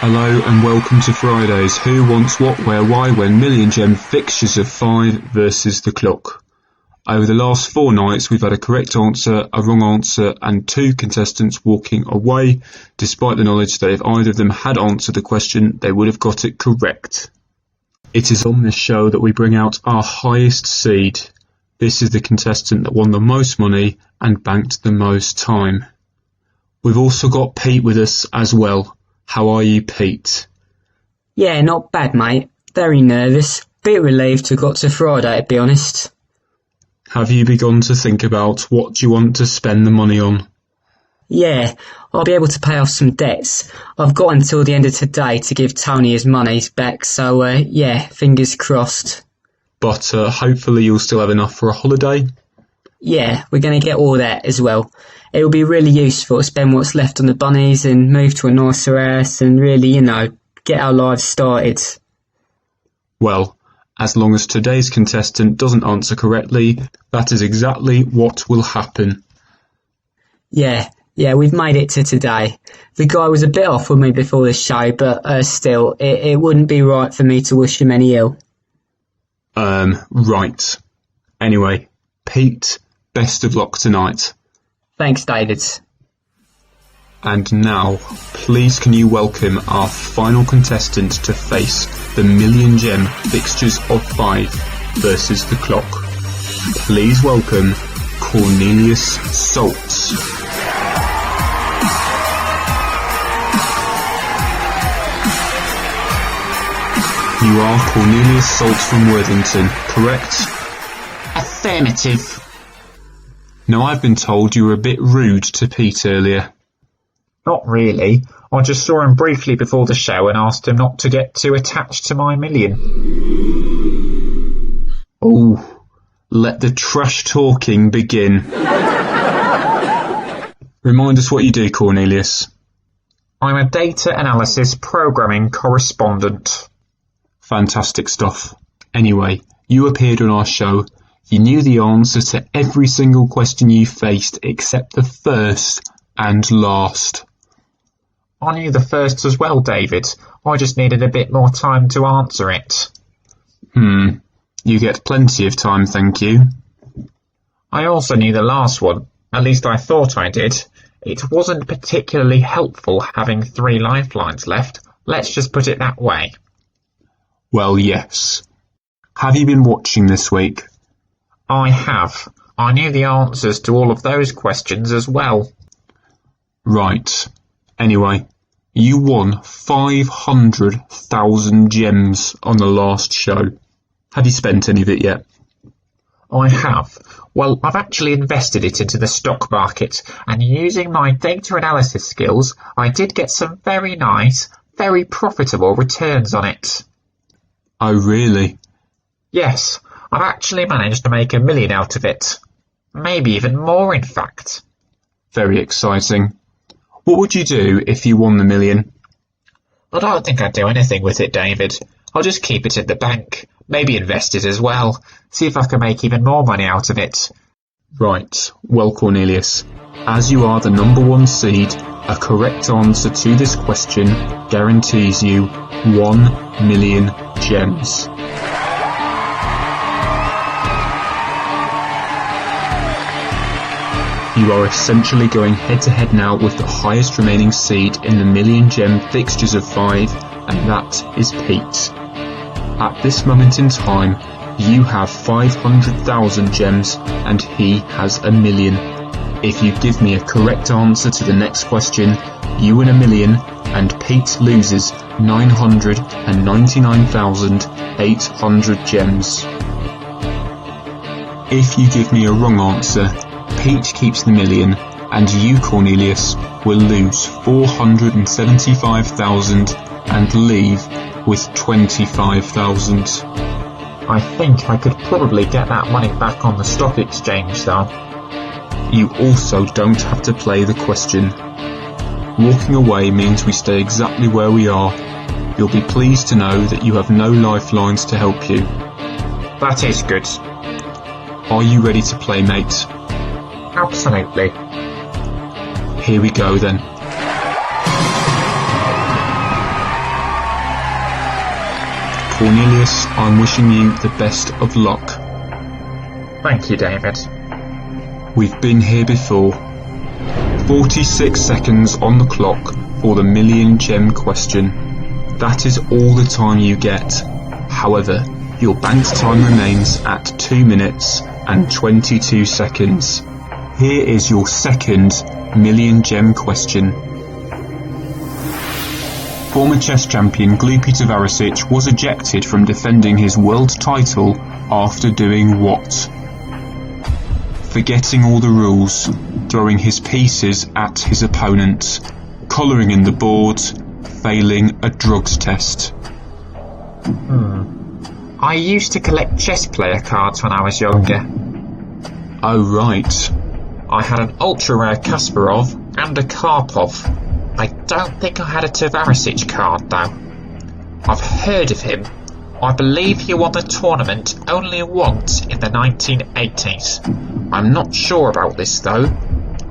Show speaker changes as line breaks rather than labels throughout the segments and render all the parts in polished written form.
Hello and welcome to Friday's Who Wants What, Where, Why, When Million Gem Fixtures of 5 versus the clock. Over the last 4 nights we've had a correct answer, a wrong answer and 2 contestants walking away, despite the knowledge that if either of them had answered the question they would have got it correct. It is on this show that we bring out our highest seed. This is the contestant that won the most money and banked the most time. We've also got Pete with us as well. How are you, Pete?
Yeah, not bad, mate. Very nervous. Bit relieved to got to Friday, to be honest.
Have you begun to think about what you want to spend the money on?
Yeah, I'll be able to pay off some debts. I've got until the end of today to give Tony his monies back, so yeah, fingers crossed.
But hopefully you'll still have enough for a holiday?
Yeah, we're going to get all that as well. It will be really useful to spend what's left on the bunnies and move to a nicer house and really, get our lives started.
Well, as long as today's contestant doesn't answer correctly, that is exactly what will happen.
Yeah, we've made it to today. The guy was a bit off with me before the show, but still, it wouldn't be right for me to wish him any ill.
Right. Anyway, Pete, best of luck tonight.
Thanks, David.
And now, please can you welcome our final contestant to face the Million Gem Fixtures of 5 versus the clock. Please welcome Cornelius Saltz. You are Cornelius Saltz from Worthington, correct?
Affirmative.
Now I've been told you were a bit rude to Pete earlier.
Not really. I just saw him briefly before the show and asked him not to get too attached to my million.
Oh, let the trash talking begin. Remind us what you do, Cornelius.
I'm a data analysis programming correspondent.
Fantastic stuff. Anyway, you appeared on our show. You knew the answer to every single question you faced except the first and last.
I knew the first as well, David. I just needed a bit more time to answer it.
You get plenty of time, thank you.
I also knew the last one. At least I thought I did. It wasn't particularly helpful having 3 lifelines left. Let's just put it that way.
Well, yes. Have you been watching this week?
I have. I knew the answers to all of those questions as well.
Right. Anyway, you won 500,000 gems on the last show. Have you spent any of it yet?
I have. Well, I've actually invested it into the stock market, and using my data analysis skills, I did get some very nice, very profitable returns on it.
Oh, really?
Yes. I've actually managed to make $1 million out of it. Maybe even more, in fact.
Very exciting. What would you do if you won the $1 million?
I don't think I'd do anything with it, David. I'll just keep it in the bank. Maybe invest it as well. See if I can make even more money out of it.
Right. Well, Cornelius, as you are the number 1 seed, a correct answer to this question guarantees you 1 million gems. You are essentially going head-to-head now with the highest remaining seed in the Million Gem Fixtures of 5, and that is Pete. At this moment in time, you have 500,000 gems and he has 1 million. If you give me a correct answer to the next question, you win 1 million and Pete loses 999,800 gems. If you give me a wrong answer, Pete keeps the 1 million and you, Cornelius, will lose 475,000 and leave with 25,000.
I think I could probably get that money back on the stock exchange, though.
You also don't have to play the question. Walking away means we stay exactly where we are. You'll be pleased to know that you have no lifelines to help you.
That is good.
Are you ready to play, mate?
Absolutely.
Here we go then. Cornelius, I'm wishing you the best of luck.
Thank you, David.
We've been here before. 46 seconds on the clock for the million gem question. That is all the time you get. However, your banked time remains at 2 minutes and 22 seconds. Here is your second million gem question. Former chess champion Glupi Tavarasic was ejected from defending his world title after doing what? Forgetting all the rules, throwing his pieces at his opponent, colouring in the board, failing a drugs test.
I used to collect chess player cards when I was younger.
Oh right.
I had an ultra-rare Kasparov and a Karpov. I don't think I had a Tavarasic card though. I've heard of him. I believe he won the tournament only once in the 1980s. I'm not sure about this though.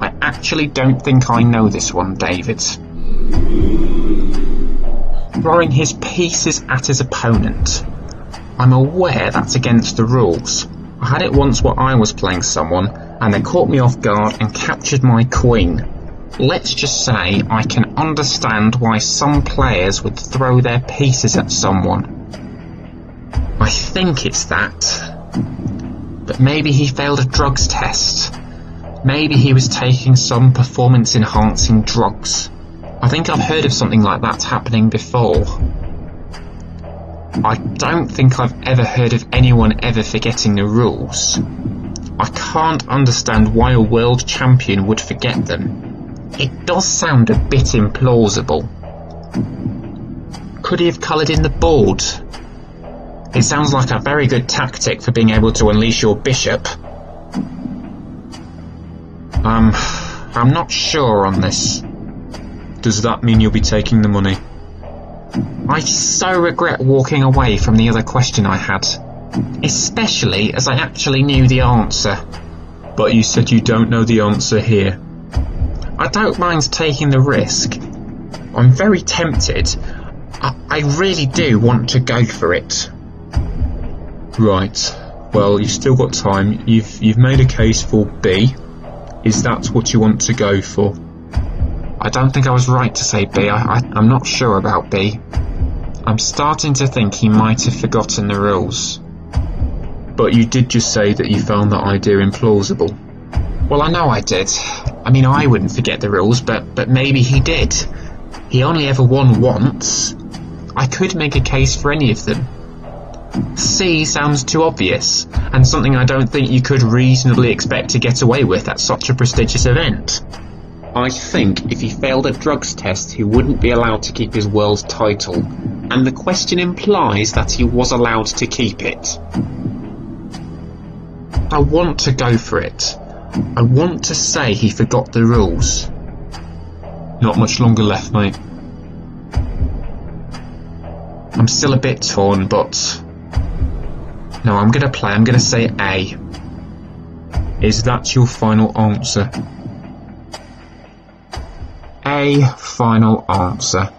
I actually don't think I know this one, David. Throwing his pieces at his opponent. I'm aware that's against the rules. I had it once where I was playing someone and they caught me off guard and captured my queen. Let's just say I can understand why some players would throw their pieces at someone. I think it's that. But maybe he failed a drugs test. Maybe he was taking some performance-enhancing drugs. I think I've heard of something like that happening before. I don't think I've ever heard of anyone ever forgetting the rules. I can't understand why a world champion would forget them. It does sound a bit implausible. Could he have coloured in the board? It sounds like a very good tactic for being able to unleash your bishop. I'm not sure on this.
Does that mean you'll be taking the money?
I so regret walking away from the other question I had. Especially as I actually knew the answer.
But you said you don't know the answer here.
I don't mind taking the risk. I'm very tempted. I really do want to go for it.
Right. Well, you've still got time. You've made a case for B. Is that what you want to go for?
I don't think I was right to say B. I'm not sure about B. I'm starting to think he might have forgotten the rules.
But you did just say that you found that idea implausible.
Well, I know I did. I mean, I wouldn't forget the rules, but maybe he did. He only ever won once. I could make a case for any of them. C sounds too obvious, and something I don't think you could reasonably expect to get away with at such a prestigious event. I think if he failed a drugs test, he wouldn't be allowed to keep his world title, and the question implies that he was allowed to keep it. I want to go for it. I want to say he forgot the rules.
Not much longer left, mate.
I'm still a bit torn, but... No, I'm going to say A.
Is that your final answer?
A final answer.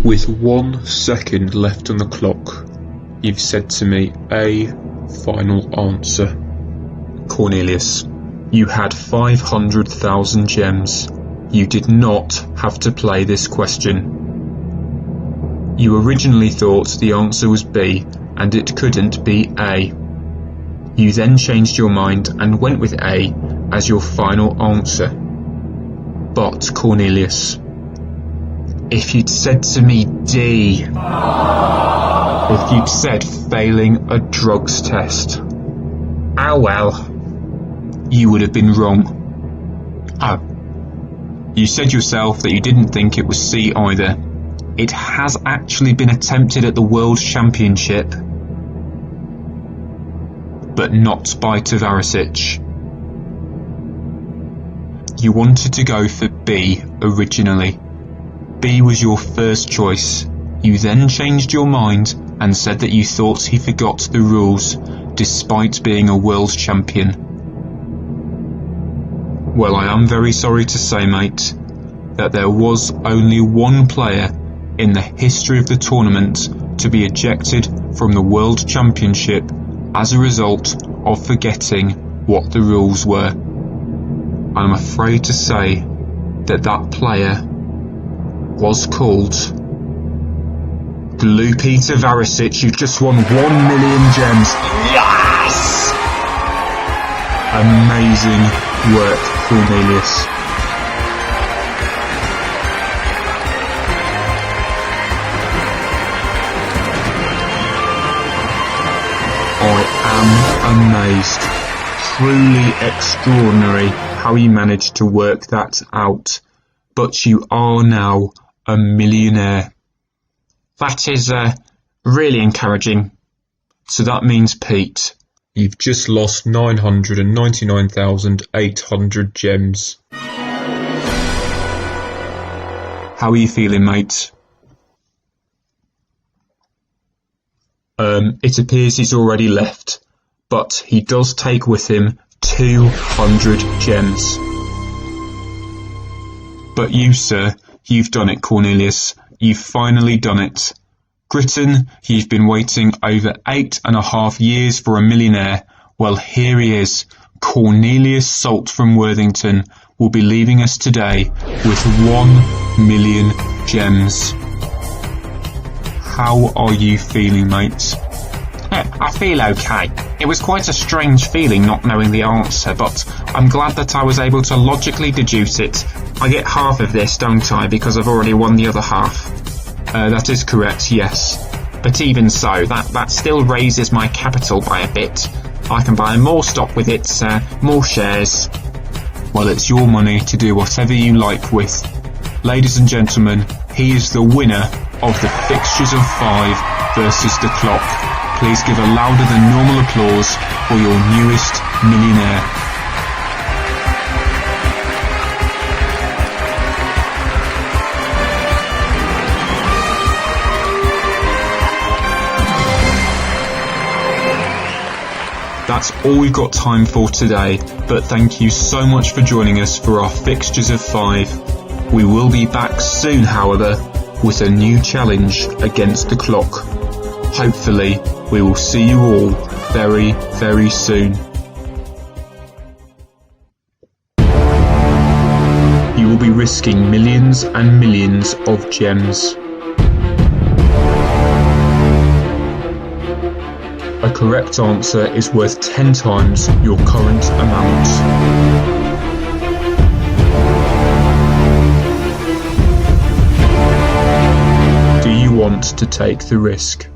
With 1 second left on the clock, you've said to me A final answer. Cornelius, you had 500,000 gems. You did not have to play this question. You originally thought the answer was B and it couldn't be A. You then changed your mind and went with A as your final answer. But Cornelius, if you'd said to me D, if you'd said failing a drugs test,
oh well,
you would have been wrong. Oh, you said yourself that you didn't think it was C either. It has actually been attempted at the World Championship, but not by Tavarasic. You wanted to go for B originally. B was your first choice. You then changed your mind and said that you thought he forgot the rules, despite being a world champion. Well, I am very sorry to say, mate, that there was only one player in the history of the tournament to be ejected from the World Championship as a result of forgetting what the rules were. I'm afraid to say that that player was called Blue Peter Varisic. You've just won 1 million gems. Yes! Amazing work, Cornelius. I am amazed. Truly extraordinary how you managed to work that out. But you are now a millionaire.
That is really encouraging.
So that means, Pete, you've just lost 999,800 gems. How are you feeling, mate? It appears he's already left, but he does take with him 200 gems. But you, sir, you've done it, Cornelius. You've finally done it. Gritton, you've been waiting over 8.5 years for a millionaire. Well, here he is. Cornelius Salt from Worthington will be leaving us today with 1 million gems. How are you feeling, mate?
I feel okay. It was quite a strange feeling not knowing the answer, but I'm glad that I was able to logically deduce it. I get half of this, don't I, because I've already won the other half?
That is correct, yes.
But even so, that still raises my capital by a bit. I can buy more stock with it, more shares.
Well, it's your money to do whatever you like with. Ladies and gentlemen, he is the winner of the Fixtures of 5 versus the Clock. Please give a louder than normal applause for your newest millionaire. That's all we've got time for today, but thank you so much for joining us for our Fixtures of 5. We will be back soon, however, with a new challenge against the Clock. Hopefully, we will see you all very, very soon. You will be risking millions and millions of gems. A correct answer is worth 10 times your current amount. Do you want to take the risk?